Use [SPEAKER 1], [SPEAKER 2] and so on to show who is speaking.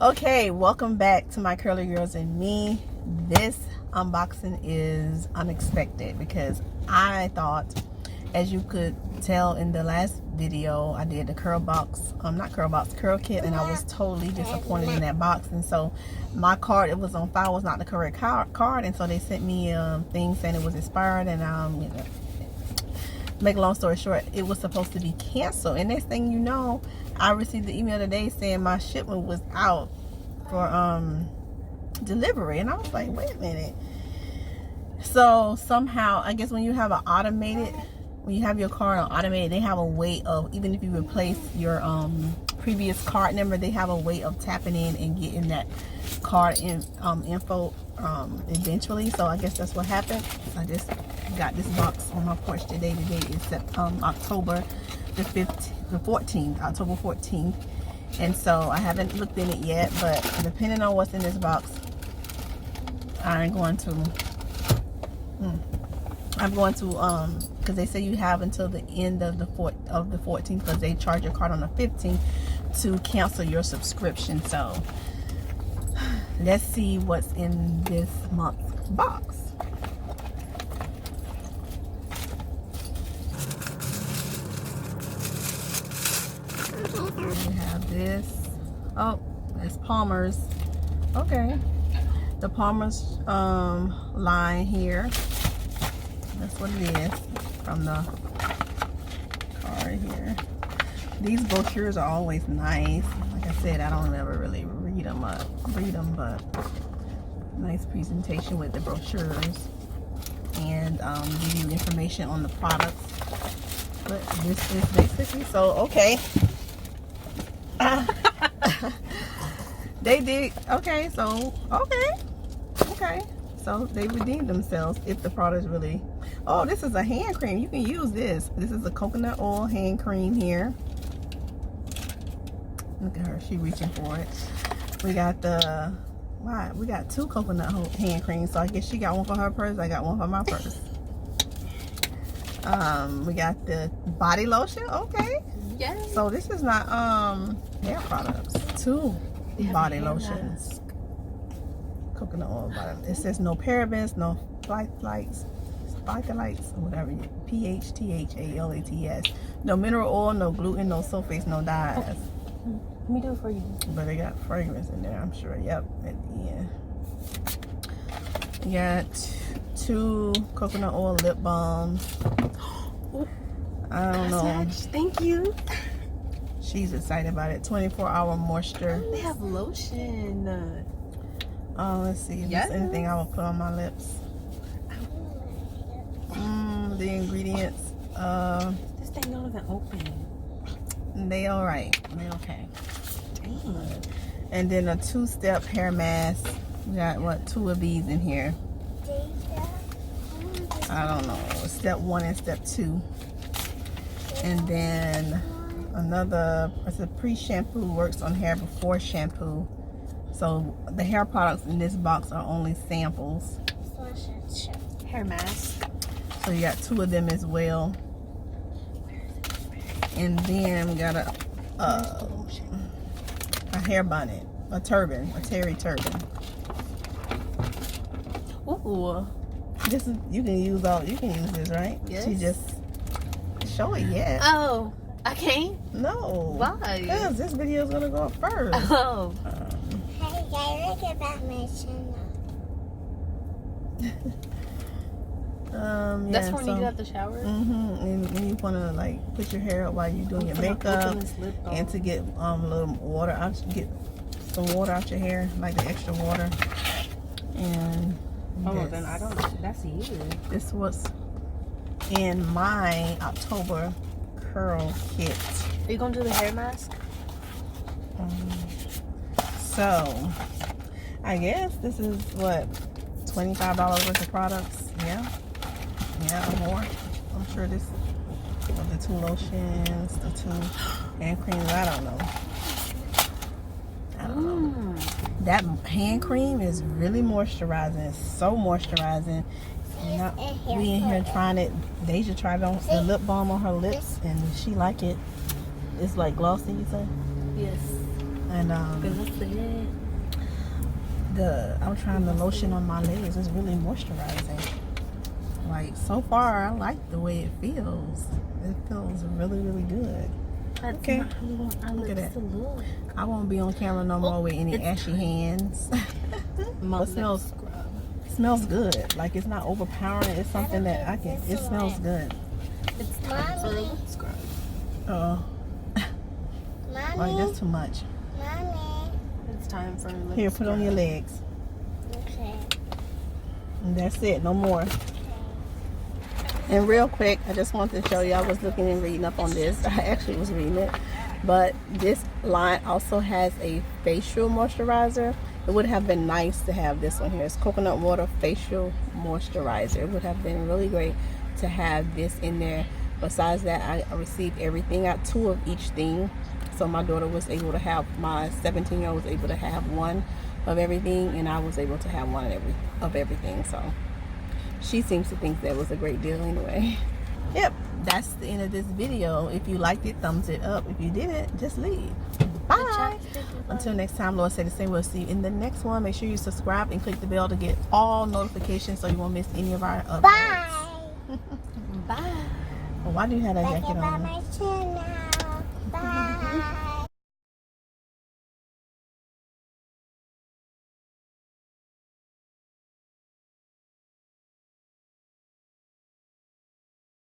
[SPEAKER 1] Okay, welcome back to my Curly Girls and Me. This unboxing is unexpected because I thought, as you could tell in the last video, I did the Curlkit, and I was totally disappointed in that box. And so my card, it was on file, was not the correct card, and so they sent me a thing saying it was expired. And you know, make a long story short, it was supposed to be canceled. And next thing you know, I received the email today saying my shipment was out for delivery, and I was like, wait a minute. So somehow, I guess when you have when you have your card on automated, they have a way of, even if you replace your previous card number, they have a way of tapping in and getting that card info eventually. So I guess that's what happened. I just got this box on my porch today. Today is October the 14th, October 14th. And so I haven't looked in it yet, but depending on what's in this box, I'm going to because they say you have until the end of the 14th, because they charge your card on the 15th to cancel your subscription. So let's see what's in this month's box. We have this. Oh, it's Palmer's. Okay, the Palmer's line here. That's what it is from the card here. These brochures are always nice. Like I said, I don't ever really read them, but nice presentation with the brochures, and give you information on the products. But this is basically, so okay. They did, okay, so okay, so they redeemed themselves if the product really. Oh, this is a hand cream. You can use this. This is a coconut oil hand cream here. Look at her, she reaching for it. We got the, wow, we got two coconut hand creams, so I guess she got one for her purse, I got one for my purse. We got the body lotion. Okay, yes. So this is not hair products. Two body lotions. Coconut oil bottom. It says no parabens, no phthalates, or whatever. PHTHALATS. No mineral oil, no gluten, no sulfates, no dyes.
[SPEAKER 2] Okay. Let me do it for you.
[SPEAKER 1] But they got fragrance in there, I'm sure. Yep, at the end. You got two coconut oil lip balms. I don't know.
[SPEAKER 2] Thank you.
[SPEAKER 1] She's excited about it. 24-hour moisture.
[SPEAKER 2] They have lotion.
[SPEAKER 1] Let's see if there's anything I will put on my lips. The ingredients.
[SPEAKER 2] This thing not even open.
[SPEAKER 1] They all right. They okay.
[SPEAKER 2] Dang.
[SPEAKER 1] And then a 2-step hair mask. We got what, 2 of these in here. I don't know. Step 1 and step 2. And then another, it's a pre-shampoo, works on hair before shampoo. So the hair products in this box are only samples.
[SPEAKER 2] Hair mask.
[SPEAKER 1] So you got 2 of them as well. And then we got a hair bonnet, a turban, a terry turban. Ooh, this is, you can use this, right?
[SPEAKER 2] Yes.
[SPEAKER 1] She just show it yet.
[SPEAKER 2] Oh, I can't?
[SPEAKER 1] No.
[SPEAKER 2] Why?
[SPEAKER 1] Because this video is gonna go up first.
[SPEAKER 2] Oh.
[SPEAKER 3] Hey guys, look at that mission.
[SPEAKER 2] That's when you get out the shower?
[SPEAKER 1] And you want to like put your hair up while you're doing your makeup, and to get a little water out, get some water out your hair, like the extra water. And
[SPEAKER 2] then I don't, that's you.
[SPEAKER 1] This was in my October curl kit.
[SPEAKER 2] Are you gonna do the hair mask?
[SPEAKER 1] So I guess this is what, $25 worth of products. Yeah, or more. I'm sure this, the 2 lotions, the 2 hand creams. I don't know. That hand cream is really moisturizing. It's so moisturizing. We in here trying it. Deja tried on the lip balm on her lips, and she like it. It's like glossy, you say?
[SPEAKER 2] Yes.
[SPEAKER 1] And I'm trying the lotion on my legs. It's really moisturizing. Like, so far, I like the way it feels. It feels really, really good. Okay. Look at that. I won't be on camera no more with any ashy hands. It smells good. Like, it's not overpowering. It's something that it smells good.
[SPEAKER 2] It's time for lip scrub.
[SPEAKER 1] Oh. Like, that's too much.
[SPEAKER 3] Mommy.
[SPEAKER 2] It's time for lip
[SPEAKER 1] Here, put on your legs.
[SPEAKER 3] Okay.
[SPEAKER 1] And that's it. No more. And real quick, I just wanted to show you, I was looking and reading up on this. I actually was reading it. But this line also has a facial moisturizer. It would have been nice to have this one here. It's coconut water facial moisturizer. It would have been really great to have this in there. Besides that, I received everything. I got 2 of each thing. So my daughter was able to have, my 17-year-old was able to have 1 of everything. And I was able to have 1 of everything. So she seems to think that was a great deal anyway. Yep, that's the end of this video. If you liked it, thumbs it up. If you didn't, just leave. Bye. Until next time, Lord say the same. We'll see you in the next one. Make sure you subscribe and click the bell to get all notifications so you won't miss any of our uploads.
[SPEAKER 3] Bye.
[SPEAKER 2] Bye.
[SPEAKER 1] Well, why do you have that
[SPEAKER 3] Bye.
[SPEAKER 1] jacket
[SPEAKER 3] Bye.
[SPEAKER 1] on?
[SPEAKER 3] My channel. Bye.